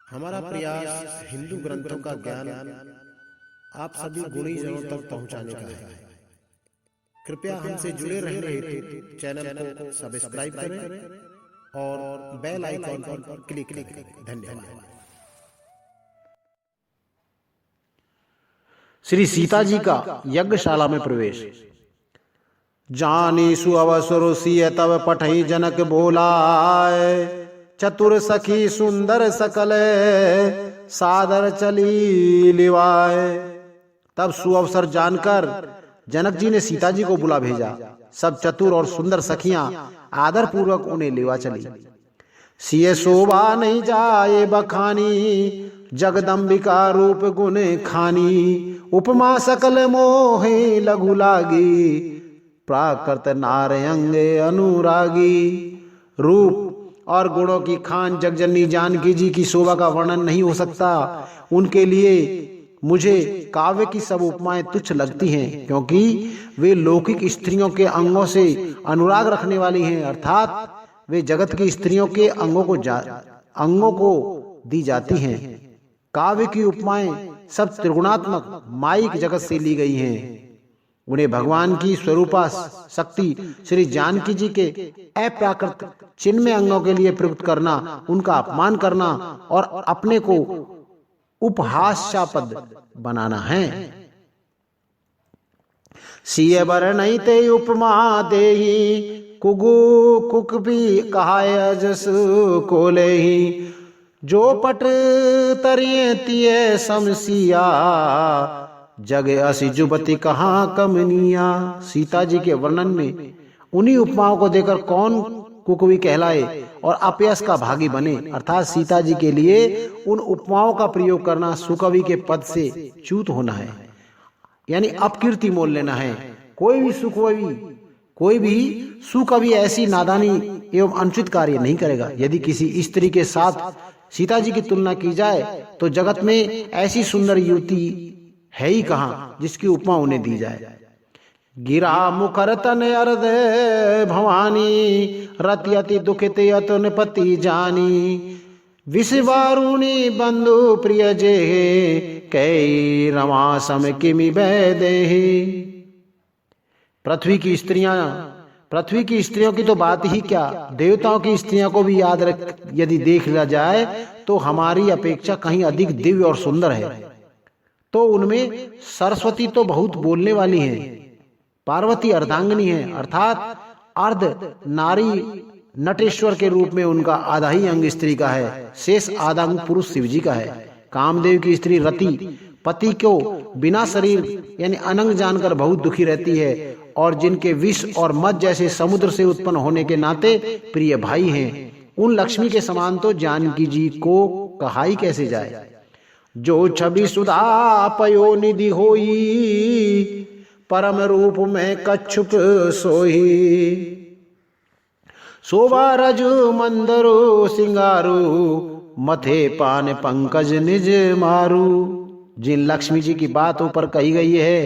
हमारा प्रयास हिंदू ग्रंथों का ज्ञान आप सभी गुणीजनों तक पहुंचाने का है। कृपया हमसे जुड़े रहने हेतु चैनल को सब्सक्राइब करें और बेल आइकॉन पर क्लिक करें। धन्यवाद। श्री सीता जी का यज्ञशाला में प्रवेश। जानी सुअवसर सिय तब पठई जनक बोलाए, चतुर सखी सुंदर सकल सादर चली लिवाए। तब सुअवसर जानकर जनक जी ने सीता जी को बुला भेजा। सब चतुर और सुंदर सखियां आदर पूर्वक उन्हें लेवा चली। सिय शोभा नहीं जाए बखानी, जगदम्बिका रूप गुण खानी। उपमा सकल मोहे लघु लागी, प्राकृत नारयंग अनुरागी। रूप और गुणों की खान जगजननी जानकी जी की शोभा का वर्णन नहीं हो सकता। उनके लिए मुझे काव्य की सब उपमाएं तुच्छ लगती हैं, क्योंकि वे लौकिक स्त्रियों के अंगों से अनुराग रखने वाली हैं, अर्थात वे जगत की स्त्रियों के अंगों को दी जाती हैं। काव्य की उपमाएं सब त्रिगुणात्मक माइक जगत से ली गई हैं। उन्हें भगवान की स्वरूपा शक्ति श्री जानकी जी के अप्राकृत चिन्मय अंगों के लिए प्रयुक्त करना, उनका अपमान करना और अपने को उपहास्यास्पद बनाना है। सिय बर नहीं ते उपमा देही, कुगु कुक भी कहाय अजस कोले ही। जो पट तरिये तिये समसिया, जग असी जुबती कहाँ कमनिया। सीता जी के वर्णन में उन्हीं उपमाओं को देकर कौन कुकवी कहलाए और अपयश का भागी बने, अर्थात सीता जी के लिए उन उपमाओं का प्रयोग करना सुकवि के पद से च्युत होना है, यानी अपकीर्ति मोल लेना है। कोई भी सुकवि ऐसी नादानी एवं अनुचित कार्य नहीं करेगा। यदि किसी स्त्री के साथ सीता जी की तुलना की जाए तो जगत में ऐसी सुंदर युवती है ही कहां जिसकी उपमा उन्हें दी जाए। गिरा मुखर तन अर्ध भवानी, रति दुखित यतन पति जानी। विषवारुणी बंधु प्रिय जे, कई रमा सम किमि वैदेही। पृथ्वी की स्त्रियों की तो बात ही क्या, देवताओं की स्त्रियों को भी यदि देख लिया जाए तो हमारी अपेक्षा कहीं अधिक दिव्य और सुंदर है। तो उनमें सरस्वती तो बहुत बोलने वाली हैं, पार्वती अर्धांगिनी है, अर्थात अर्ध नारी नटेश्वर के रूप में उनका आधा ही अंग स्त्री का है, शेष आधा अंग पुरुष शिव जी का है। कामदेव की स्त्री रति पति को बिना शरीर यानी अनंग जानकर बहुत दुखी रहती है, और जिनके विष और मद जैसे समुद्र से उत्पन्न होने के नाते प्रिय भाई हैं, उन लक्ष्मी के समान तो जानकी जी को कहा ही कैसे जाए। जो छवि सुधा पयो निधि होई, परम रूप में कच्छुप सोई। शोभा रजु मंदरु सिंगारू, मथे पान पंकज निज मारू। जिन लक्ष्मी जी की बात ऊपर कही गई है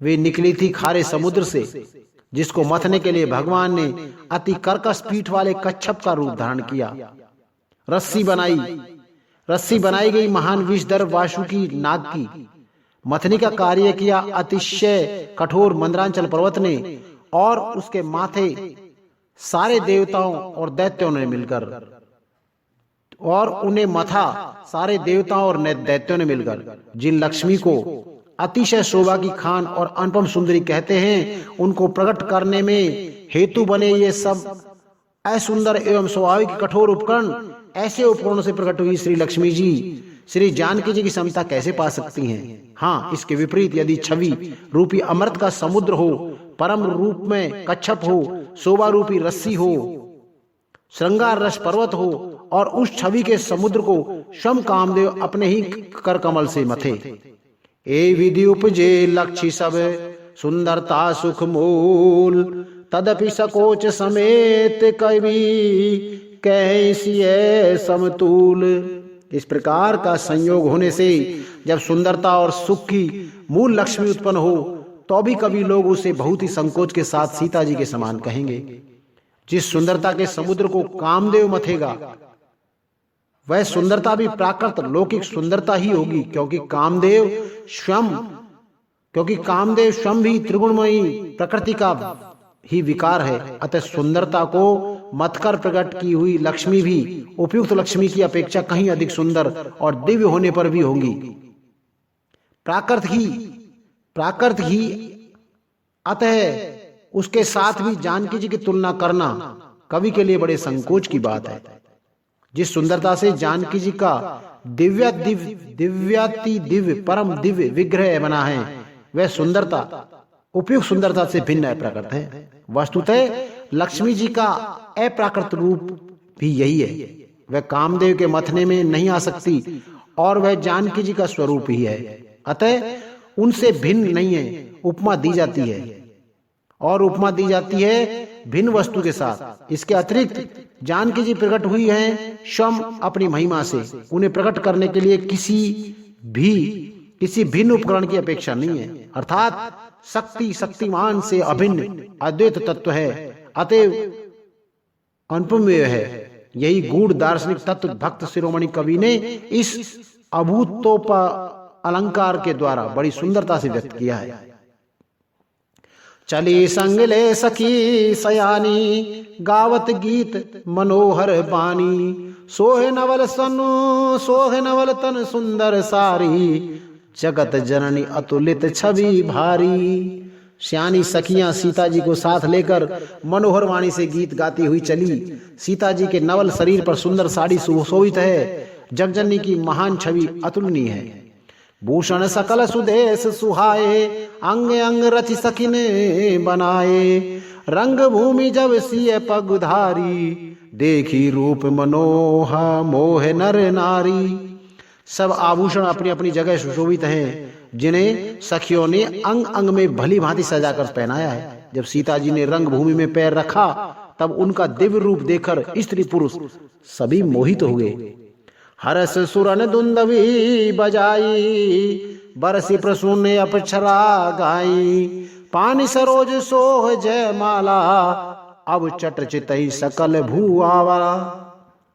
वे निकली थी खारे समुद्र से, जिसको मथने के लिए भगवान ने अति कर्कश पीठ वाले कच्छप का रूप धारण किया। रस्सी बनाई गई महान विषधर वासुकी नाग की। मथनी का कार्य किया अतिशय कठोर मंदरांचल पर्वत ने, और उसके माथे सारे देवताओं और दैत्यों ने मिलकर, और उन्हें मथा सारे देवताओं और दैत्यों ने मिलकर। जिन लक्ष्मी को अतिशय शोभा की खान और अनुपम सुंदरी कहते हैं, उनको प्रकट करने में हेतु बने ये सब असुंदर एवं स्वाभाविक कठोर उपकरण, ऐसे उपकरणों से प्रकट हुई श्री लक्ष्मी जी श्री जानकी जी की समता कैसे पा सकती हैं। हाँ, इसके विपरीत यदि छवि रूपी अमृत का समुद्र हो, परम रूप में कच्छप हो, शोभा रूपी रस्सी हो, श्रृंगार रस पर्वत हो, और उस छवि के समुद्र को स्वयं कामदेव अपने ही कर कमल से मथे। ए विधि उपजे लक्ष्य सब, सुंदरता सुख मूल। तदपि सकोच समेत कवि, कैसिये समतूल। इस प्रकार का संयोग होने से जब सुंदरता और सुख की मूल लक्ष्मी उत्पन्न हो, तो भी कभी लोग उसे बहुत ही संकोच के साथ सीता जी के समान कहेंगे। जिस सुंदरता के समुद्र को कामदेव मथेगा, वह सुंदरता भी प्राकृत लौकिक सुंदरता ही होगी, क्योंकि कामदेव स्वयं भी त्रिगुणमयी प्रकृति का ही विकार है। अतः सुंदरता को मतकर प्रकट की हुई लक्ष्मी भी उपयुक्त लक्ष्मी की अपेक्षा कहीं अधिक सुंदर और दिव्य होने पर भी होंगी। प्राकृत ही अतः उसके साथ भी जानकी जी की तुलना करना कवि के लिए बड़े संकोच की बात है। जिस सुंदरता से जानकी जी का दिव्याति दिव्य परम दिव्य विग्रह बना है, वह सुंदरता उपयुक्त सुंदरता से भिन्न अप्राकृत है। वस्तुतः लक्ष्मी जी का अप्राकृत रूप भी यही है। वह कामदेव के मथने में नहीं आ सकती और वह जानकी जी का स्वरूप ही है। अतः उनसे भिन्न नहीं है। उपमा दी जाती है और उपमा दी जाती है भिन्न वस्तु के साथ। इसके अतिरिक्त जानकी जी प्रकट हुई हैं स्वयं अपनी महिमा से। उन्हें प्रकट करने के लिए किसी भिन्न उपकरण की अपेक्षा नहीं है। अर्थात शक्तिमान से अभिन्न अद्वैत तत्व है, अतएव अनुपमेय है। यही गूढ़ दार्शनिक तत्व भक्त शिरोमणि कवि ने इस अभूतोप अलंकार के द्वारा बड़ी सुंदरता से व्यक्त किया है। चली संग ले सखी सयानी, गावत गीत मनोहर बानी, सोहे नवल तन सुंदर सारी, जगत जननी अतुलित छवि भारी। श्यानी सखियां सीता जी को साथ लेकर मनोहर वाणी से गीत गाती हुई चली। सीता जी के नवल शरीर पर सुंदर साड़ी सुशोभित है। जगजननी की महान छवि अतुलनीय है। भूषण सकल सुदेश सुहाए, अंग अंग रचि सखिन बनाए, रंग भूमि जब सिय पगधारी, देखी रूप मनोहा मोह नर नारी। सब आभूषण अपनी अपनी जगह सुशोभित हैं, जिन्हें सखियों ने अंग अंग में भली भांति सजाकर पहनाया है। जब सीता जी ने रंग भूमि में पैर रखा, तब उनका दिव्य रूप देखकर स्त्री पुरुष सभी मोहित हो गए। हरस सुरन दुंदवी बजाई, बरसी प्रसून अप्सरा गाई, पानी सरोज सोह जय माला, अब चट चितई सकल भूआवा।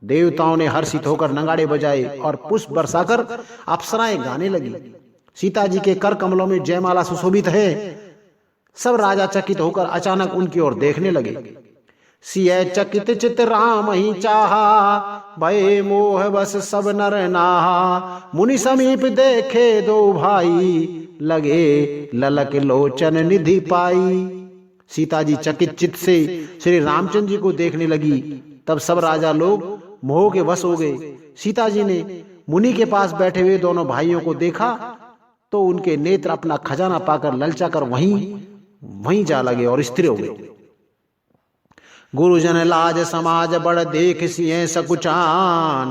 देवताओं ने हर्षित होकर नगाड़े बजाए और पुष्प बरसाकर अप्सराएं गाने लगी। सीता जी के कर कमलों में जयमाला सुशोभित है। सब राजा चकित होकर अचानक उनकी ओर देखने लगे। सिय चकित चित राम ही चाहा, भय मोह बस सब नर नाहा, मुनि समीप देखे दो भाई, लगे ललक लोचन निधि पाई। सीता जी चकित चित्त से श्री रामचंद्र जी को देखने लगी। तब सब राजा लोग मोह के वश हो गए। सीता जी ने मुनि के पास बैठे हुए दोनों भाइयों को देखा तो उनके नेत्र अपना खजाना पाकर ललचाकर वहीं जा लगे और स्थिर हो गए। गुरुजन लाज समाज बड़ देख सिए सकुचान,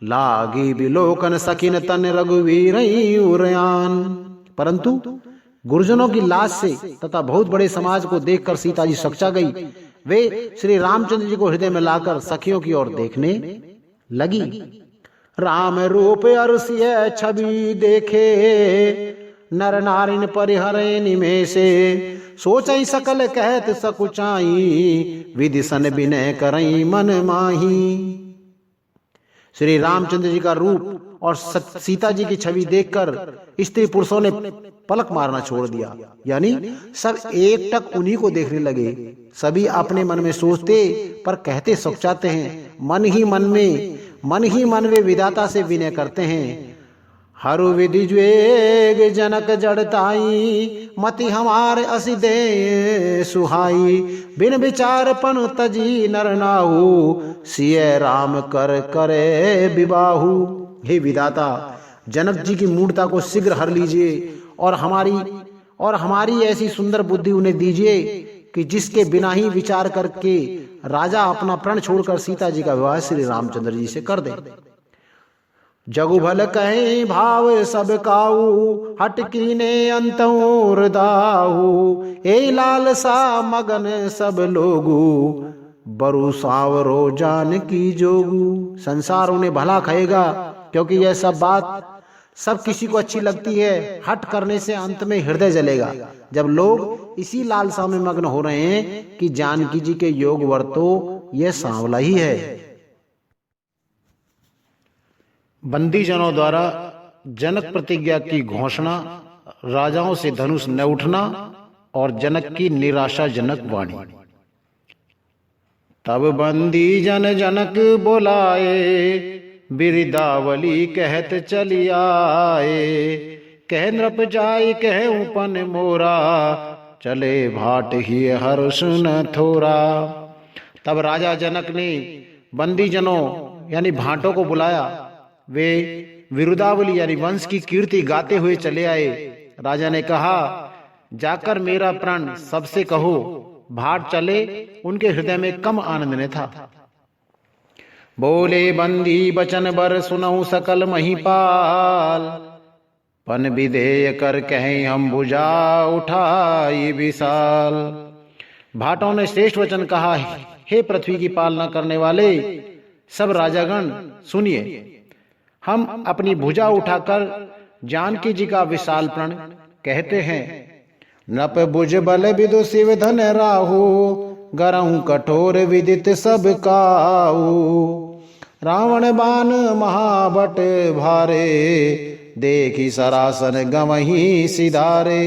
लागी बिलोकन सखिन तन रघुवीर उरयान। परंतु गुरुजनों की लाज से तथा बहुत बड़े समाज को देखकर सीता जी सकचा गई। वे श्री रामचंद्र जी को हृदय में लाकर सखियों की ओर देखने लगी। राम रूप अरुषिय छवि देखे, नर नारिन परिहरे निमेषे, सोचई सकल कहत सकुचाई, विधि सन विनय करई मन माही। श्री रामचंद्र जी का रूप और सीता जी की छवि देखकर स्त्री पुरुषों ने पलक मारना छोड़ दिया, यानी सब एक टक उन्हीं को देखने लगे। सभी अपने मन में सोचते पर कहते सकचाते हैं। मन ही मन में विधाता से विनय करते हैं। हरु विधि ज्वेग जनक जड़ताई, मति हमार असि दे सुहाई, बिन विचार पन तजी नर नाहु, सिय राम कर करे विबाहु। हे विधाता, जनक जी की मूर्ता को शीघ्र हर लीजिए और हमारी ऐसी सुंदर बुद्धि उन्हें दीजिए कि जिसके बिना ही विचार करके राजा अपना प्रण छोड़कर सीता जी का विवाह श्री रामचंद्र जी से कर दे। जगु भल कहे भाव सब काऊ, हट कीने अंतोर दाहू, ए लाल सा मगन सब लोगू, बरु सावरो जान की जोगू। संसार उन्हें भला कहेगा क्योंकि यह सब बात सब किसी को अच्छी लगती है। हट करने से अंत में हृदय जलेगा। जब लोग इसी लालसा में मग्न हो रहे हैं कि जानकी जी के योग वर तो यह सांवला ही है। बंदीजनों द्वारा जनक प्रतिज्ञा की घोषणा, राजाओं से धनुष न उठना और जनक की निराशाजनक वाणी। तब बंदी जन जनक बुलाए, बिरदावली कहत चली आए। कह नृप जाय कह उपन मोरा, चले भाट ही हर्ष न थोरा। तब राजा जनक ने बंदी जनों यानी भाटों को बुलाया। वे विरुदावली यानी वंश की कीर्ति गाते हुए चले आए। राजा ने कहा, जाकर मेरा प्रण सबसे कहो। भाट चले, उनके हृदय में कम आनंद ने था। बोले बंदी बचन बर सुनऊ सकल महिपाल, पन विधेय कर कहें हम भुजा उठाई विशाल। भाटों ने श्रेष्ठ वचन कहा, हे पृथ्वी की पालना करने वाले सब राजागण सुनिए, हम अपनी भुजा उठाकर जानकी जी का विशाल प्रण कहते हैं। नप भुज बल विदु शिव धन राहु, गरहु कठोर विदित सब काऊ। रावण बाण महाबट भारे, देखी सरासन गवही सिधारे।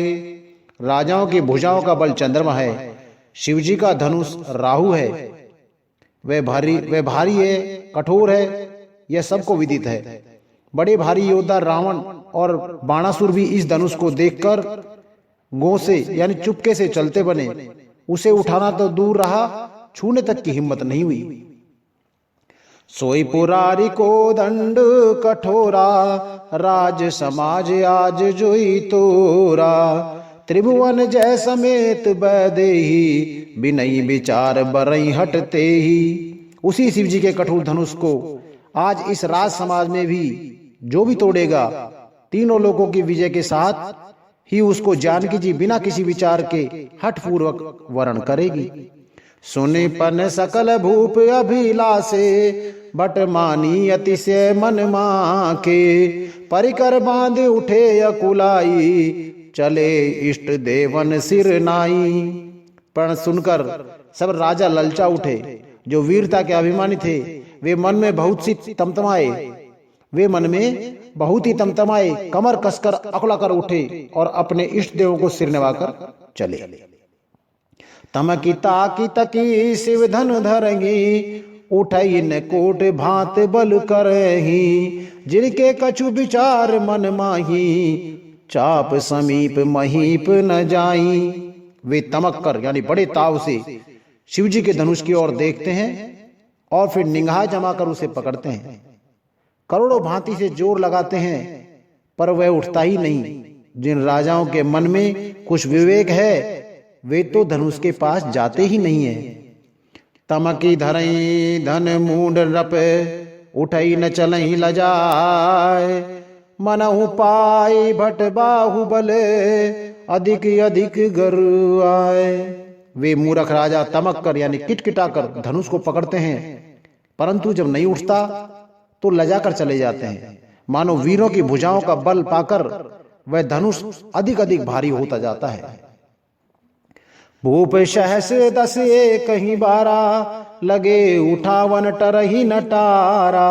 राजाओं की भुजाओं का बल चंद्रमा है, शिवजी का धनुष राहु है। वह भारी है, कठोर है, यह सबको विदित है। बड़े भारी योद्धा रावण और बाणासुर भी इस धनुष को देखकर गो से यानी चुपके से चलते बने। उसे उठाना तो दूर रहा, छूने तक की हिम्मत नहीं हुई। सोई पुरारी को दंड कठोरा, राज समाज आज जोई तोरा। त्रिभुवन जय समेत बैदेही, बिनई विचार बरई हटते ही। उसी शिव जी के कठोर धनुष को आज इस राज समाज में भी जो भी तोड़ेगा, तीनों लोगों की विजय के साथ ही उसको जानकी जी बिना किसी विचार के हठ पूर्वक वरण करेगी। सुने पन सकल भूप अभिलाषे, बट मानी अतिशय मन माके। परिकर बांध उठे अकुलाई, चले इष्ट देवन सिर नाई। प्रण सुनकर सब राजा ललचा उठे। जो वीरता के अभिमानी थे वे मन में बहुत ही तमतमाए, कमर कसकर अकुला कर उठे और अपने इष्ट देवों को सिर नवाकर चले। तमकी ताकी तकी शिव धन धरही, उठई न कोट भांत बल करही। जिनके कछु विचार मन माही, चाप समीप महीप न जाई। वे तमक कर यानी बड़े ताव से शिवजी के धनुष की ओर देखते हैं और फिर निगाह जमाकर उसे पकड़ते हैं। करोड़ों भांति से जोर लगाते हैं पर वह उठता ही नहीं। जिन राजाओं के मन में कुछ विवेक है वे तो धनुष के पास जाते ही नहीं है। तमकी धरई धन मूड रप, उठई न चलई लजाए। मनहु पाई भट बाहुबल, अधिक अधिक गर आए। वे मूर्ख राजा तमक कर यानी किटकिटाकर धनुष को पकड़ते हैं, परंतु जब नहीं उठता तो लजाकर चले जाते हैं। मानो वीरों की भुजाओं का बल पाकर वह धनुष अधिक अधिक भारी होता जाता है। भूप सहस दस कहीं 12, लगे उठावन टरही नटारा।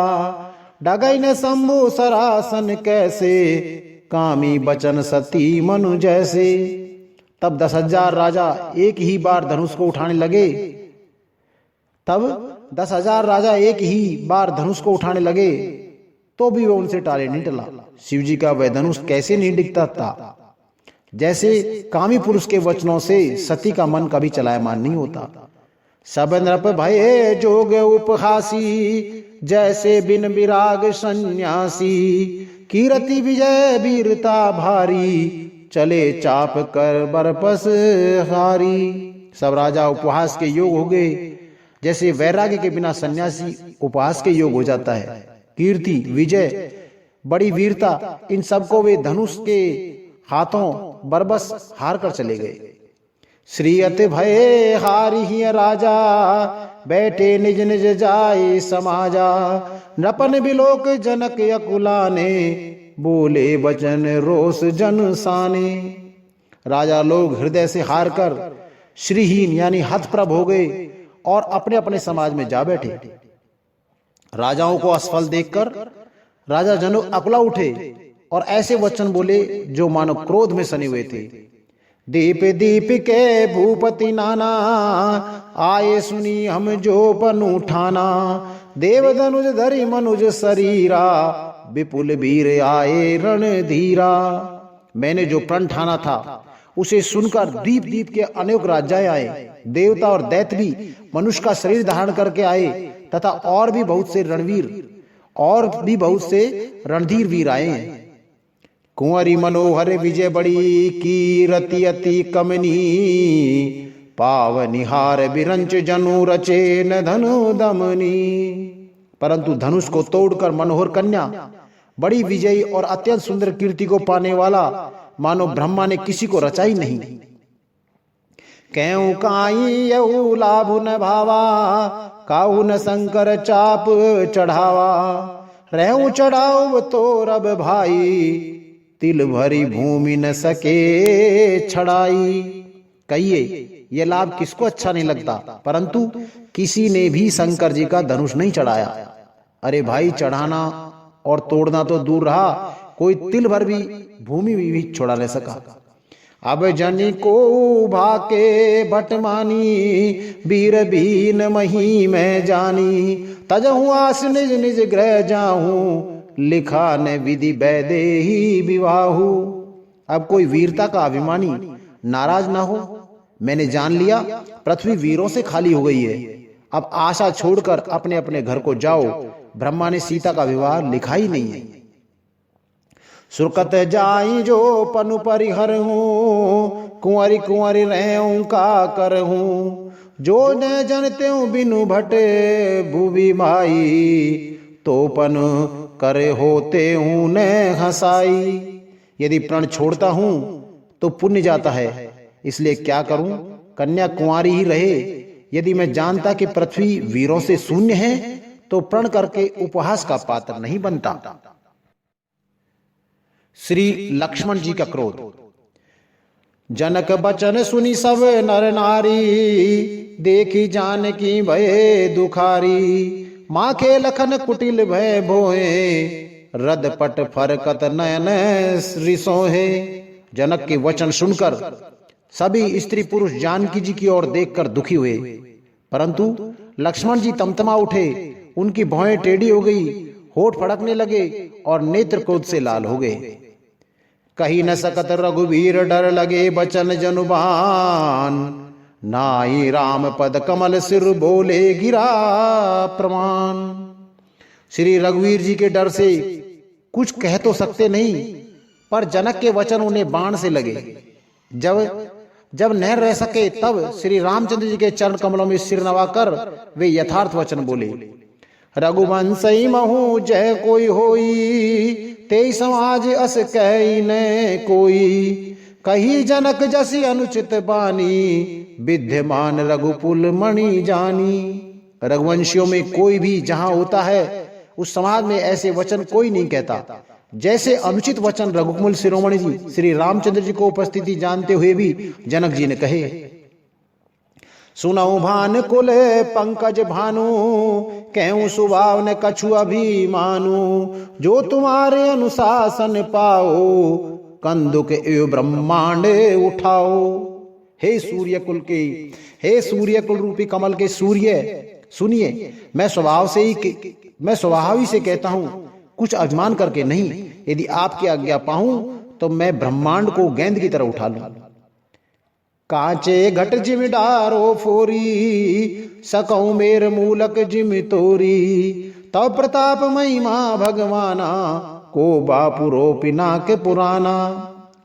डगई न शंभु सरासन कैसे, कामी बचन सती मनु जैसे। तब 10,000 राजा एक ही बार धनुष को उठाने लगे, तो भी वो उनसे टाले नहीं टला। शिवजी का वह धनुष कैसे नहीं दिखता था। जैसे कामी पुरुष के वचनों से सती का मन कभी चलायमान नहीं होता। सब नृप भये जोग उपहासी, जैसे बिन विराग सन्यासी। कीरति विजय वीरता भारी, चले चाप कर बरपस हारी। सब राजा उपहास के योग हो गए, जैसे वैराग्य के बिना सन्यासी उपहास के योग हो जाता है। कीर्ति विजय बड़ी वीरता, इन सबको वे धनुष के हाथों बरबस हार कर चले गए। श्री अति भये हारी राजा, बैठे निज निज जाए समाजा। नपन बिलोक जनक अकुलाने, बोले वचन रोष जन साने। राजा लोग हृदय से हार कर श्रीहीन यानी हतप्रभ हो गए और अपने अपने समाज में जा बैठे। राजाओं को असफल देखकर राजा जनक अकुला उठे और ऐसे वचन बोले जो मानो क्रोध में सने हुए थे। दीप दीप के भूपति नाना, आए सुनी हम जो पनु ठाना। देव धनुज धरि मनुज शरीरा, विपुल वीर आए रणधीरा। मैंने जो प्रण ठाना था उसे सुनकर दीप दीप के अनेक राजाएं आए, देवता और दैत्य भी मनुष्य का शरीर धारण करके आए, तथा और भी बहुत से रणधीर वीर आए हैं। कुंवरी मनोहर विजय बड़ी, कीरति अति कमनी। पावनिहार बिरंच जनु रचे न धनु दमनी। परंतु धनुष को तोड़कर मनोहर कन्या, बड़ी विजयी और अत्यंत सुंदर कीर्ति को पाने वाला मानो ब्रह्मा ने किसी को रचा ही नहीं। क्यों काई यऊ लाभ न भावा, काहू न शंकर चाप चढ़ावा। रहूं चढ़ाओ तो रब भाई, तिल भरी भूमि न सके छड़ाई। कहिए ये लाभ किसको अच्छा नहीं लगता, परंतु किसी ने भी शंकर जी का धनुष नहीं चढ़ाया। अरे भाई, चढ़ाना और तोड़ना तो दूर रहा, कोई तिल भर भी भूमि भी छोड़ा नहीं सका। अब जनी को भाके भटमानी, वीर बीन मही में जानी। तजहु आस निज निज ग्रह जाहूं, लिखा न विधि वैदेही विवाहु। अब कोई वीरता का अभिमानी नाराज ना हो। मैंने जान लिया पृथ्वी वीरों से खाली हो गई है। अब आशा छोड़कर अपने अपने घर को जाओ। ब्रह्मा ने सीता का विवाह लिखा ही नहीं है। सुरकत जाई जो पनु परिहर हूँ, कुंवरी कुंवरी रहूं का कर हूँ। जो न जनते बिनु भटे भूवि माई, तो पन करे होते हूं न हंसाई। यदि प्रण छोड़ता हूं तो पुण्य जाता है, इसलिए क्या करूं, कन्या कुंवारी ही रहे। यदि मैं जानता कि पृथ्वी वीरों से शून्य है तो प्रण करके उपहास का पात्र नहीं बनता। श्री लक्ष्मण जी का क्रोध। जनक बचन सुनी सब नर नारी, देखी जानकी भये दुखारी। माखे लखन कुटिल भय भोए, रद पट फरकत नयन रिसोहे। जनक के वचन सुनकर सभी स्त्री पुरुष जानकी जी की ओर देखकर दुखी हुए, परंतु लक्ष्मण जी तमतमा उठे। उनकी भौहें टेढ़ी हो गई, होठ फड़कने लगे और नेत्र क्रोध से लाल हो गए। कही न सकत रघुवीर डर लगे, बचन जनुबान। नाई राम पद कमल सिर बोले गिरा प्रमाण। श्री रघुवीर जी के डर से कुछ कह तो सकते नहीं, पर जनक के वचन उन्हें बाण से लगे। जब न रह सके तब श्री रामचंद्र जी के चरण कमलों में सिर नवाकर वे यथार्थ वचन बोले। रघुवंशई महु जय कोई होई, ते समाज अस कही न कोई। कही जनक जसी अनुचित बानी, विद्यमान रघुकुल मणि जानी। रघुवंशियों में कोई भी जहां होता है उस समाज में ऐसे वचन कोई नहीं कहता। जैसे अनुचित वचन रघुकुल शिरोमणि जी श्री रामचंद्र जी को उपस्थिति जानते हुए भी जनक जी ने कहे। सुनऊ भान कुल पंकज भानु, कहूं सुभाव न कछु अभिमानु। जो तुम्हारे अनुशासन पाओ, कंदुक एवं ब्रह्मांड उठाओ। हे सूर्य कुल रूपी कमल के सूर्य, सुनिए, मैं स्वभाव ही से कहता हूं, कुछ अभिमान करके नहीं। यदि आपकी आज्ञा पाऊं तो मैं ब्रह्मांड को गेंद की तरह उठा लूं। कांचे घट जिम डारो फोरी, सकऊं मेर मूलक जिम तोरी। तब प्रताप महिमा भगवाना, को बापू रोपिना के पुराना।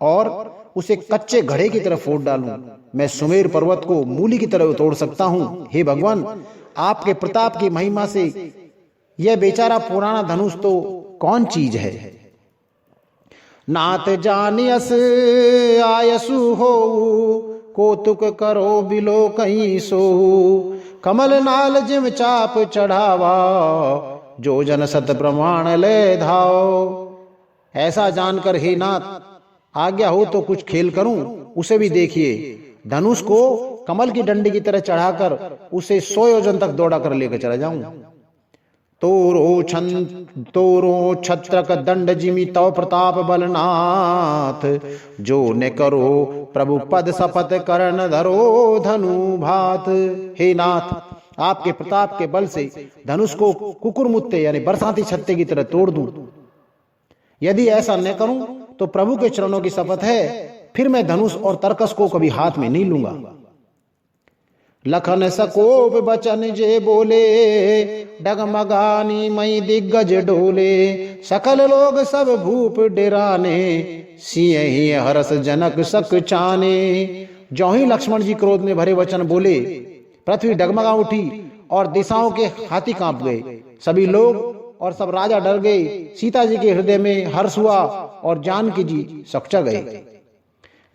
और उसे कच्चे घड़े की तरह फोड़ डालूं। मैं सुमेर पर्वत को मूली की तरह तोड़ सकता हूं। हे भगवान, आपके प्रताप की महिमा से यह बेचारा पुराना धनुष तो कौन चीज है। नात जानियस आयसु हो, कौतुक करो बिलो कहीं सो। कमल नाल जिम चाप चढ़ावा, जो जन सत प्रमाण ले धाओ। ऐसा जानकर हे नाथ, आज्ञा हो तो कुछ खेल करूं। उसे भी देखिए, धनुष को कमल की डंडी की तरह चढ़ाकर उसे 100 योजन तक दौड़ा कर लेकर चला जाऊं। तोरो छत्रक दंड जिमि तव प्रताप बलनाथ, जो न करो प्रभु पद शपथ करण धरो धनु भात। हे नाथ, आपके प्रताप के बल से धनुष को कुकुरमुत्ते यानी बरसाती छत्ते की तरह तोड़ दूं। यदि ऐसा न करूं तो प्रभु के चरणों की शपथ है, फिर मैं धनुष और तरकस को कभी हाथ में नहीं लूंगा। लखन सकोप बचन जे बोले, डगमगानी मई दिग्गज डोले। सकल लोग सब भूप डेराने, सिंह हरस जनक सक चाने। ज्यों ही लक्ष्मण जी क्रोध में भरे वचन बोले, पृथ्वी डगमगा उठी और दिशाओं के हाथी कांप गए। सभी लोग और सब राजा डर गए। सीता जी के हृदय में हर्ष हुआ और जानकी जी सकचा गए।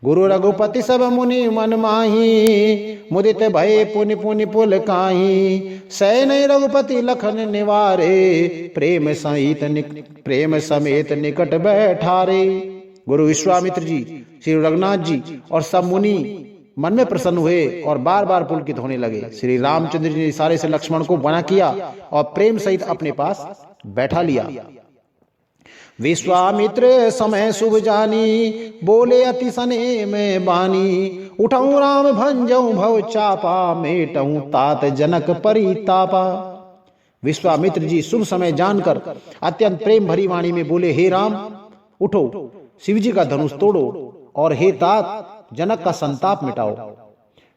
गुरु रघुपति सब मुनि मन माही, मुदित भय पुनि पुनि पुल काहि। सै नहीं रघुपति लखन निवारे, प्रेम समेत निकट बैठारे। गुरु विश्वामित्र जी, श्री रघुनाथ जी और सब मुनि मन में प्रसन्न हुए और बार बार पुलकित होने लगे। श्री रामचंद्र जी ने इशारे से लक्ष्मण को मना किया और प्रेम सहित अपने पास बैठा लिया। विश्वामित्र समय शुभ जानी, बोले अति सने में बानी। उठाऊं राम भंजऊं भव चापा, मेटऊं तात जनक परितापा। विश्वामित्र जी शुभ समय जानकर अत्यंत प्रेम भरी वाणी में बोले, हे राम उठो, शिव जी का धनुष तोड़ो और हे तात जनक का संताप मिटाओ।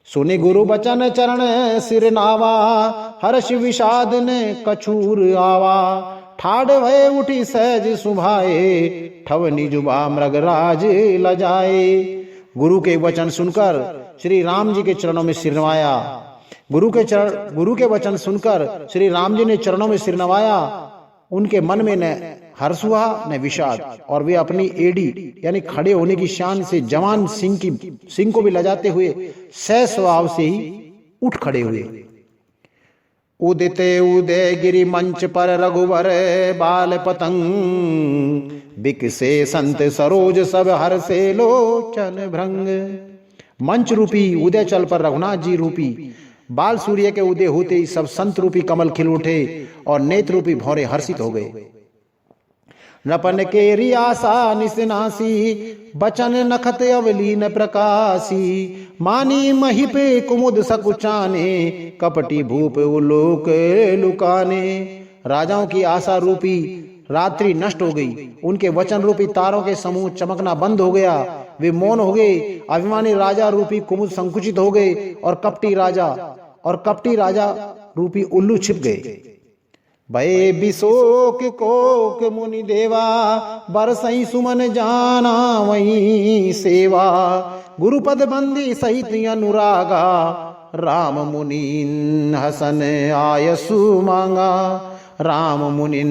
सुने गुरु बचन चरण सिर नावा, हर्ष विषाद ने कछूर आवा। ठाड़ भय उठी सहज सुभाए, ठवनी जुबा मृगराज लजाए। गुरु के वचन सुनकर श्री राम जी के चरणों में सिर नवाया। गुरु के वचन सुनकर श्री राम जी ने चरणों में सिर नवाया। उनके मन में न हर्ष हुआ न विषाद, और वे अपनी एड़ी यानी खड़े होने की शान से जवान सिंह को भी लजाते हुए सह स्वभाव से ही उठ खड़े हुए। उदिते उदय गिरि मंच पर रघुवर बाल पतंग, बिकसे संत सरोज सब हर से लोचन भृंग। मंच रूपी उदय चल पर रघुनाथ जी रूपी बाल सूर्य के उदय होते ही सब संत रूपी कमल खिल उठे और नेत्र रूपी भौरे हर्षित हो गए। नपन के रियासा निसनासी, बचन नखत अवलीन प्रकाशी। मानी महिप कुमुद सकुचाने, कपटी भूप उलोक लुकाने। राजाओं की आशा रूपी रात्रि नष्ट हो गई। उनके वचन रूपी तारों के समूह चमकना बंद हो गया। वे मौन हो गए। अभिमानी राजा रूपी कुमुद संकुचित हो गए और कपटी राजा रूपी उल्लू छिप गए। भय बिशोक कोक मुनि देवा, बरसई सुमन जाना वही सेवा। गुरुपद बंदी सहित अनुरागा, राम मुनि हसन आयसु मांगा। राम मुनि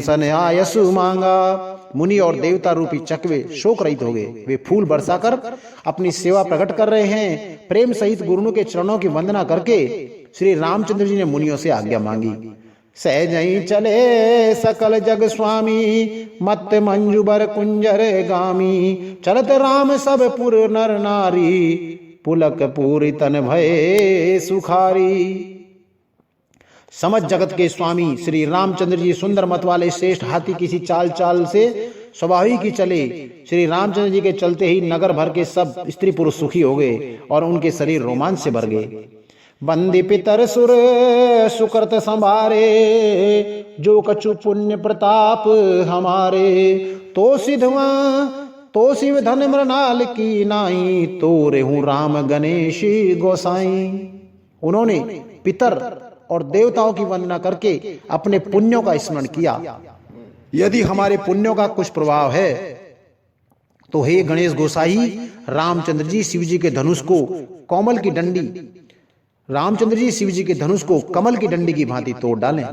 सन आयसु मांगा। मुनि और देवता रूपी चकवे शोक रहित हो गए। वे फूल बरसाकर अपनी सेवा प्रकट कर रहे हैं। प्रेम सहित गुरुओं के चरणों की वंदना करके श्री रामचंद्र जी ने मुनियों से आज्ञा मांगी। सहजई चले सकल जग स्वामी, मत मंजुबर कुंजर गामी। चलत राम सब पुर नर नारी, पुलक पूरी तन भय सुखारी। समझ जगत के स्वामी श्री रामचंद्र जी सुंदर मत वाले श्रेष्ठ हाथी किसी चाल से स्वाभाविक ही चले। श्री रामचंद्र जी के चलते ही नगर भर के सब स्त्री पुरुष सुखी हो गए और उनके शरीर रोमांच से भर गए। बंदी पितर सुर सुकृत संभारे, जो कछु पुण्य प्रताप हमारे। तो शिव धन मृणाल की नाई, तो रेहू राम गणेश गोसाई। उन्होंने पितर और देवताओं की वंदना करके अपने पुण्यों का स्मरण किया। यदि हमारे पुण्यों का कुछ प्रभाव है तो हे गणेश गोसाई, रामचंद्र जी शिव जी के धनुष को कमल की डंडी की भांति तोड़ डालें।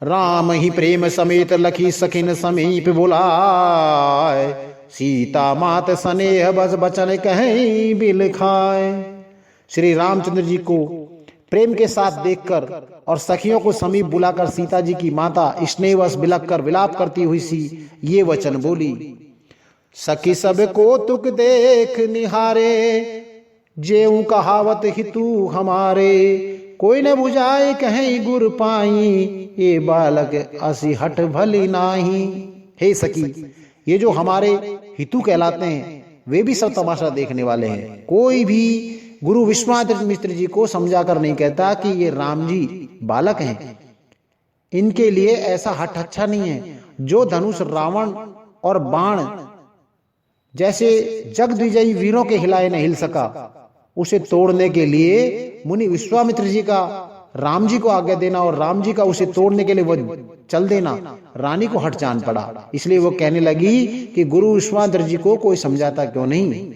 राम ही प्रेम समेत लखी सखिन समीप बुलाए, सीता मात स्नेह बस बचन कहीं बिल खाए। श्री रामचंद्र जी को प्रेम के साथ देखकर और सखियों को समीप बुलाकर सीता जी की माता स्नेहवश बिलक कर विलाप करती हुई सी ये वचन बोली। सखी सब को तुक देख निहारे, जेऊ कहावत हितू हमारे। कोई न बुझाए कहीं गुर पाई, ये बालक असी हट भली नाही। हे सखी, ये जो हमारे हितू कहलाते हैं वे भी सब तमाशा देखने वाले हैं। कोई भी गुरु विश्वामित्र मिश्र जी को समझा कर नहीं कहता कि ये राम जी बालक हैं, इनके लिए ऐसा हठ अच्छा नहीं है। जो धनुष रावण और बाण जैसे जगद्विजयी वीरों के हिलाए नहीं हिल सका, उसे तोड़ने के लिए मुनि विश्वामित्र जी का राम जी को आज्ञा देना और राम जी का उसे तोड़ने के लिए वो चल देना, रानी को हट जान पड़ा। इसलिए वो कहने लगी कि गुरु विश्वामित्र जी को कोई समझाता क्यों नहीं।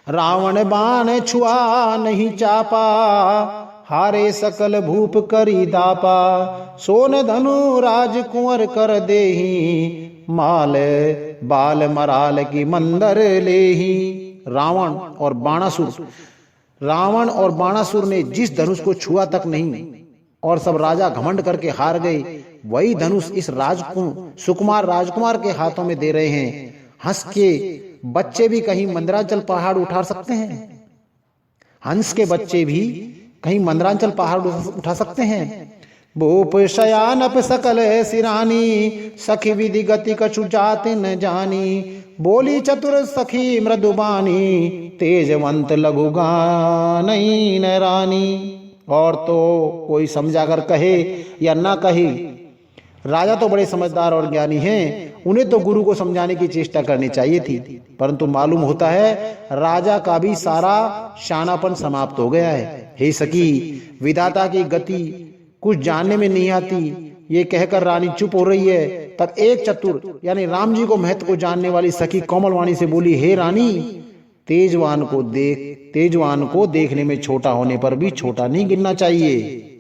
रावण बाण छुआ नहीं चापा, हारे सकल भूप करी दापा, सोन धनु राज कुंवर कर देही, माल बाल मराल की मंदर लेही। रावण और बाणासुर ने जिस धनुष को छुआ तक नहीं और सब राजा घमंड करके हार गए, वही धनुष इस सुकुमार राजकुमार के हाथों में दे रहे हैं। हंस के बच्चे भी कहीं मंदराचल पहाड़ उठा सकते हैं, हंस के बच्चे भी कहीं मंदराचल पहाड़ उठा सकते हैं। भूप शयानप सकल सिरानी, सखी विधि गति कछु जात न जानी, बोली चतुर सखी मृदुबानी, तेजवंत लघु गानई न रानी। और तो कोई समझा कर कहे या ना कहे, राजा तो बड़े समझदार और ज्ञानी हैं, उन्हें तो गुरु को समझाने की चेष्टा करनी चाहिए थी, परंतु मालूम होता है राजा का भी सारा शानापन समाप्त हो गया है। हे सखी, विधाता की गति कुछ जानने में नहीं आती, ये कहकर रानी चुप हो रही है। तब एक चतुर यानी राम जी को महत्व को जानने वाली सखी कोमलवाणी से बोली, हे रानी, तेजवान को देखने में छोटा होने पर भी छोटा नहीं गिनना चाहिए।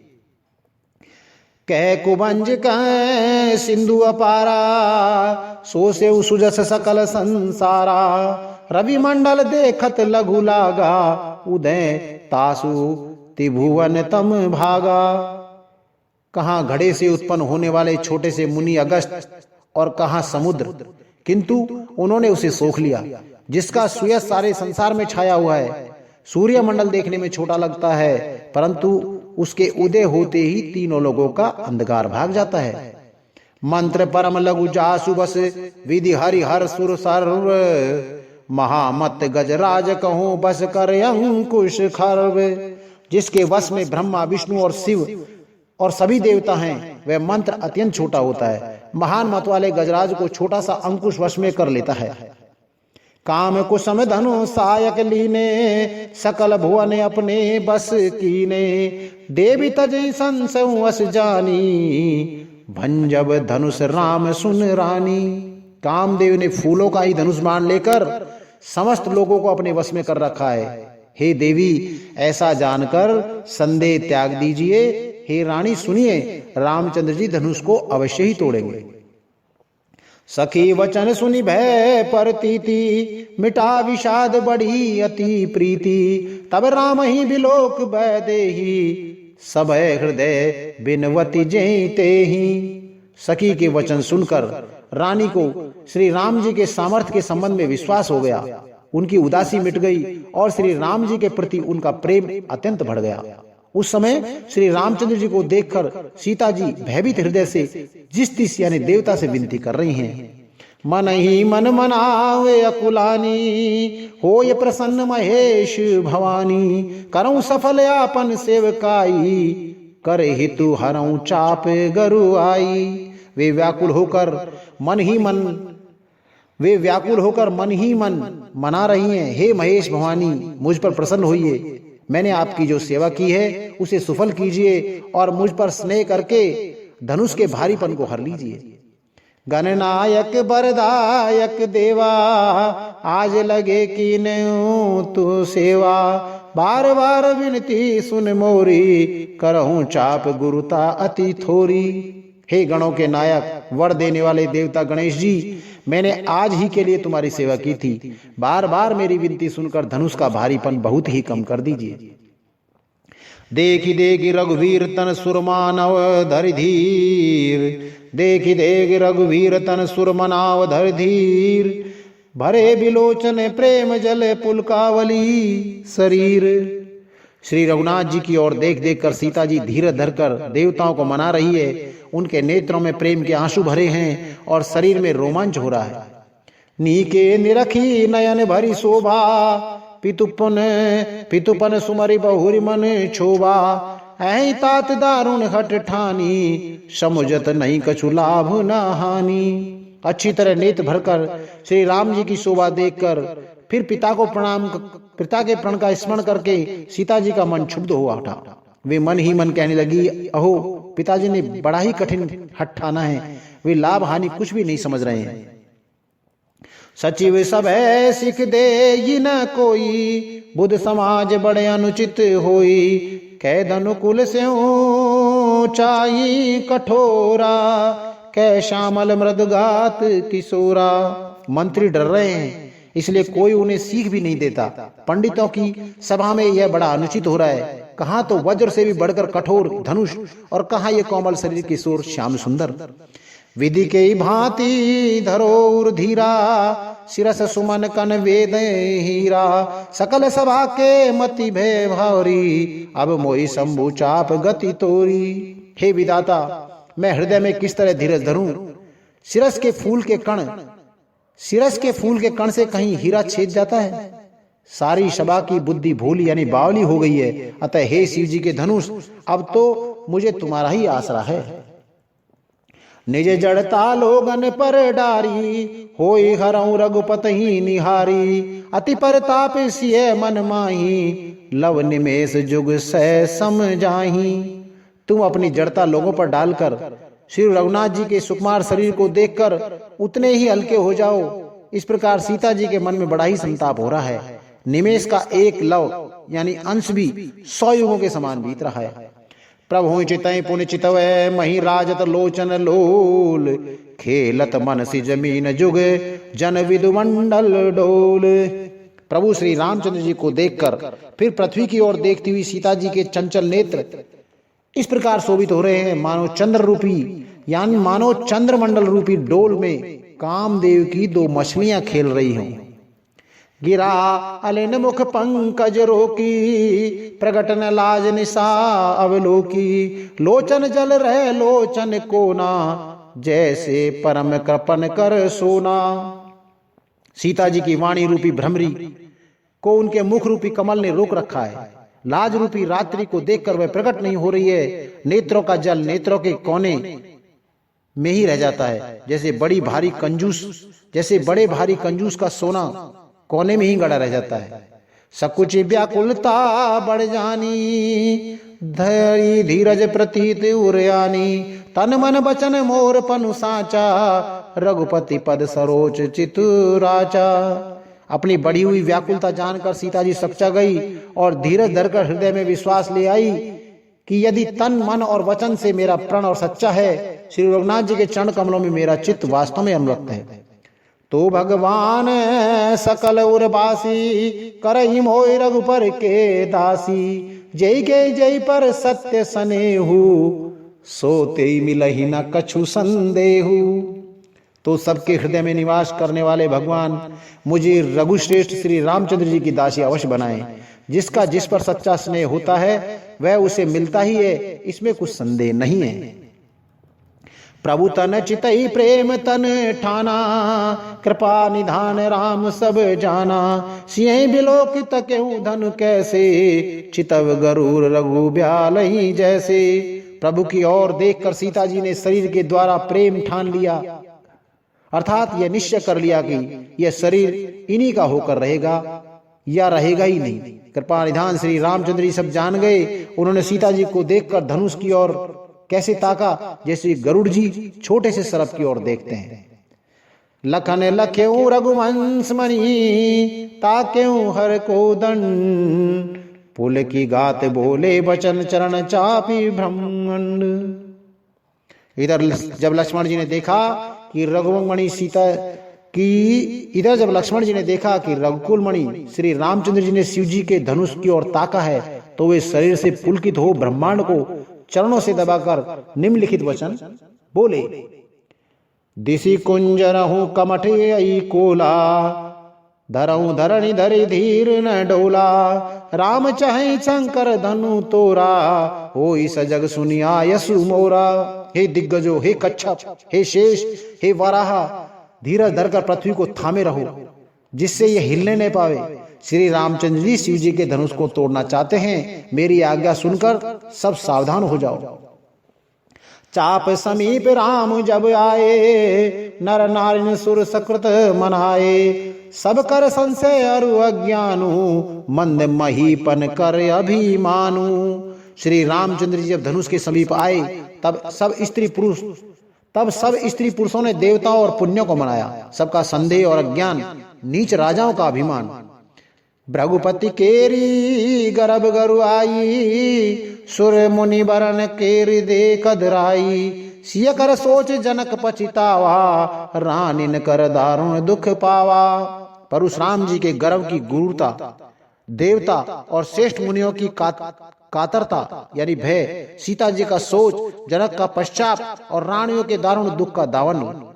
कह कुबंज कह सिंधु अपारा, सो से सुजस सकल संसारा, रवि मंडल देखत लघु लागा, उदय तासु त्रिभुवन तम भागा। कहाँ घड़े से उत्पन्न होने वाले छोटे से मुनि अगस्त और कहाँ समुद्र, किंतु उन्होंने उसे सोख लिया जिसका सुयश सारे संसार में छाया हुआ है। सूर्य मंडल देखने में छोटा लगता है, परंतु उसके उदय होते ही तीनों लोगों का अंधकार भाग जाता है। मंत्र परम लघु जासु बस, विधि हरि हर सुर सर्व, महामत गजराज कहूं बस कर अंकुश खर्व। जिसके वश में ब्रह्मा विष्णु और शिव और सभी देवता हैं, वह मंत्र अत्यंत छोटा होता है। महान मत वाले गजराज को छोटा सा अंकुश वश में कर लेता है। काम कुसुम धनु सायक लीने, सकल भुवन अपने बस कीने, देवी तजई संसय वस जानी, भंजब धनुष राम सुन रानी। कामदेव ने फूलों का ही धनुष बाण लेकर समस्त लोगों को अपने वश में कर रखा है। हे देवी, ऐसा जानकर संदेह त्याग दीजिए। हे रानी सुनिए, रामचंद्र जी धनुष को अवश्य ही तोड़ेंगे। सखी वचन सुनि भय परतीति, मिटा विषाद बढ़ी अति प्रीति, तब राम ही बिलोक बैदेही, सब हृदय बिनवती जयते ही। सखी के वचन सुनकर रानी को श्री राम जी के सामर्थ्य के संबंध में विश्वास हो गया। उनकी उदासी मिट गई और श्री राम जी के प्रति उनका प्रेम अत्यंत बढ़ गया। उस समय श्री रामचंद्र जी को देखकर सीता जी भयभीत हृदय से जिस तिस यानी देवता से विनती कर रही हैं, मन ही मन मनावे अकुलानी, होय प्रसन्न महेश भवानी, करऊं सफल आपन सेवकाई, करे हितु हरऊं चाप गरु आई। वे व्याकुल होकर मन ही मन मना रही हैं, हे महेश भवानी, मुझ पर प्रसन्न होइए। मैंने आपकी जो सेवा की है उसे सफल कीजिए और मुझ पर स्नेह करके धनुष के भारीपन को हर लीजिए। गणनायक बरदायक देवा, आज लगे कीन्हू तू सेवा, बार बार विनती सुन मोरी, करहूं चाप गुरुता अति थोरी। हे गणों के नायक, वर देने वाले देवता गणेश जी, मैंने आज ही के लिए तुम्हारी सेवा की थी। बार बार मेरी विनती सुनकर धनुष का भारीपन बहुत ही कम कर दीजिए। देखी देखी रघुवीर तन सुरमानव धरि धीर, देखी देखी रघुवीर तन सुरमनाव धरि धीर, भरे बिलोचन प्रेम जल पुलकावली शरीर। श्री रघुनाथ जी की ओर देख देख कर सीता जी धीरज धरकर देवताओं को मना रही है। उनके नेत्रों में प्रेम के आंसू भरे हैं और शरीर में रोमांच हो रहा है। नीके निरखी नयन भरी शोभा, पितुपन सुमरि बहुरी मन क्षोभा, ऐ तात दारुण हट ठानी, समुझत नहीं कछु लाभ न हानि। अच्छी तरह नेत्र भरकर श्री राम जी की शोभा देखकर फिर पिता के प्रण का स्मरण करके सीता जी का मन क्षुब्ध हुआ उठा। वे मन ही मन कहने लगी, अहो पिताजी ने बड़ा ही कठिन हठ ठाना है, वे लाभ हानि कुछ भी नहीं समझ रहे हैं। सचिव सब है सिख दे ही न कोई, बुध समाज बड़े अनुचित होई, कैद अनुकूल से चाई कठोरा, कै श्यामल मृदगात किशोरा। मंत्री डर रहे हैं इसलिए कोई उन्हें सीख भी नहीं देता। पंडितों की सभा में यह बड़ा अनुचित हो रहा है। कहाँ तो वज्र से भी बढ़कर कठोर धनुष और कहाँ ये कोमल शरीर किशोर श्याम सुंदर। विधि के भांति धरोर धीरा, शिरस सुमन कन वेद हीरा, सकल सभा के मति भय भारी, अब मोई शंभु चाप गति तोरी। हे विदाता, मैं हृदय में किस तरह धीरज धरूं। शिरस के फूल के कण से कहीं हीरा छेद जाता है। सारी सभा की बुद्धि भूली यानी बावली हो गई है। अतः हे शिव जी के धनुष, अब तो मुझे तुम्हारा ही आसरा है। निज जड़ता लोगन पर डारी, होई हरऊ रघुपत ही निहारी, अति परताप सिय मन माही, लव निमेष जुग सह समझाही। तुम अपनी जड़ता लोगों पर डालकर श्री रघुनाथ जी के सुकुमार शरीर को देखकर उतने ही हल्के हो जाओ। इस प्रकार सीता जी के मन में बड़ा ही संताप हो रहा है। निमेष का एक लव यानी अंश भी 100 युगों के समान बीत रहा है। प्रभु चितय पुण्य चितवै, मही राजत लोचन लोल, खेलत मन सी जमीन जुग, जन विदु मंडल डोल। प्रभु श्री रामचंद्र जी को देखकर फिर पृथ्वी की ओर देखती हुई सीता जी के चंचल नेत्र इस प्रकार शोभित हो रहे हैं मानो चंद्रमंडल रूपी डोल में कामदेव की 2 मछलियां खेल रही हों। गिरा अलिन मुख पंकज रोकी, प्रगटन लाज निशा अवलोकी, लोचन जल रहे लोचन कोना, जैसे परम कृपन कर सोना। सीता जी की वाणी रूपी भ्रमरी को उनके मुख रूपी कमल ने रोक रखा है। लाज रूपी रात्रि को देखकर वह प्रकट नहीं हो रही है। नेत्रों का जल नेत्रों के कोने में ही रह जाता है, जैसे बड़े भारी कंजूस का सोना कोने में ही गड़ा रह जाता है। सकुच व्याकुलता बढ़ जानी, धैर्य धीरज प्रतीत उरयानी, तन मन बचन मोर पनु साचा, रघुपति पद सरोच चितुराचा। अपनी बढ़ी हुई व्याकुलता जानकर सीता जी सकचा गई और धीरज धरकर हृदय में विश्वास ले आई कि यदि तन मन और वचन से मेरा प्रण और सच्चा है, श्री रघुनाथ जी के चरण कमलों में मेरा चित्त वास्तव में अनुरक्त है, तो भगवान सकल उर्वासी, करहि मोहि रघुपर के दासी। जय के जय पर सत्य सनेहु, सोते मिलहि न कछु संदेहु। तो सबके हृदय में निवास करने वाले भगवान मुझे रघुश्रेष्ठ श्री रामचंद्र जी की दासी अवश्य बनाएं। जिसका जिस पर सच्चा स्नेह होता है वह उसे मिलता ही है, इसमें कुछ संदेह नहीं है। प्रभु तन चितई प्रेम तन ठाना, कृपा निधान राम सब जाना, सिंह बिलोकित केहू धनु कैसे, चितव गरुड़ रघु ब्यालहि जैसे। प्रभु की ओर देखकर सीता जी ने शरीर के द्वारा प्रेम ठान लिया, अर्थात यह निश्चय कर लिया कि यह शरीर इन्हीं का होकर रहेगा या रहेगा ही नहीं। कृपा निधान श्री रामचंद्र जी सब जान गए। उन्होंने सीता जी को देखकर धनुष की ओर कैसे ताका, जैसे गरुड़ जी छोटे से सरप की ओर देखते हैं। लखन लख्यऊ रघुवंश मणि, ताक्यऊ हर को दंड, पुल की गात बोले बचन चरण चापी ब्रह्मंड। इधर जब लक्ष्मण जी ने देखा कि रघुवंशमणि जब लक्ष्मण जी ने देखा कि रघुकुलमणि श्री रामचंद्र जी ने शिव जी के धनुष की ओर ताका है, तो वे शरीर से पुलकित हो ब्रह्मांड को चरणों से दबाकर निम्नलिखित वचन बोले। दिशि कुंजर हूं कमठ आई कोला, धरऊं धरणी धरि धीर न डोला, राम चाहे शंकर धनु तोरा, होई सजग सुनिया यसु मोरा। हे दिग्गजो, हे कच्छप, हे शेष, हे वराह, धीरज धरकर पृथ्वी को थामे रहो जिससे ये हिलने न पावे। श्री रामचंद्र जी शिव जी के धनुष को तोड़ना चाहते हैं, मेरी आज्ञा सुनकर सब सावधान हो जाओ। चाप समीप राम जब आए, नर नारिन सुर सकृत मनाए, सब कर संशय अरु अज्ञानु, मंद महीपन कर अभिमानु। श्री रामचंद्र जी जब धनुष के समीप आए तब सब स्त्री पुरुषों ने देवताओं और पुण्यों को मनाया। सबका संदेह और अज्ञान, नीच राजाओं का अभिमान। भृगुपति केरी गर्भ गरु आई, सुर मुनि बरन केरी देख दराई, सिय कर सोच जनक पछितावा, रानिन कर दारुण दुख पावा। परशुराम जी के गर्भ की गुरुता, देवता और श्रेष्ठ मुनियों की कातरता यानी भय, सीता जी का सोच, जनक का पश्चात और रानियों के दारुण दुख का दावन।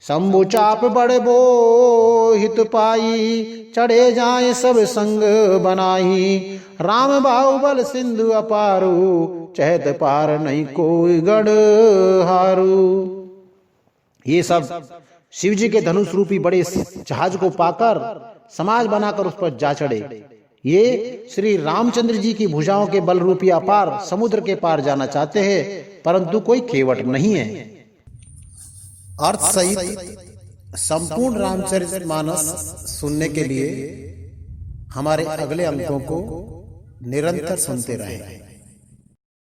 शंभु चाप बड़े बो हित पाई, चढ़े जाए सब संग बनाई, राम बाहुबल सिंधु अपारू, चहत पार नहीं कोई गढ़ हारू। ये सब शिव जी के धनुष रूपी बड़े जहाज को पाकर समाज बनाकर उस पर जा चढ़े। ये श्री रामचंद्र जी की भुजाओं के बल रूपी अपार समुद्र के पार जाना चाहते हैं, परंतु कोई केवट नहीं है। अर्थ सहित संपूर्ण रामचरितमानस सुनने के लिए हमारे अगले अंकों को निरंतर सुनते रहें।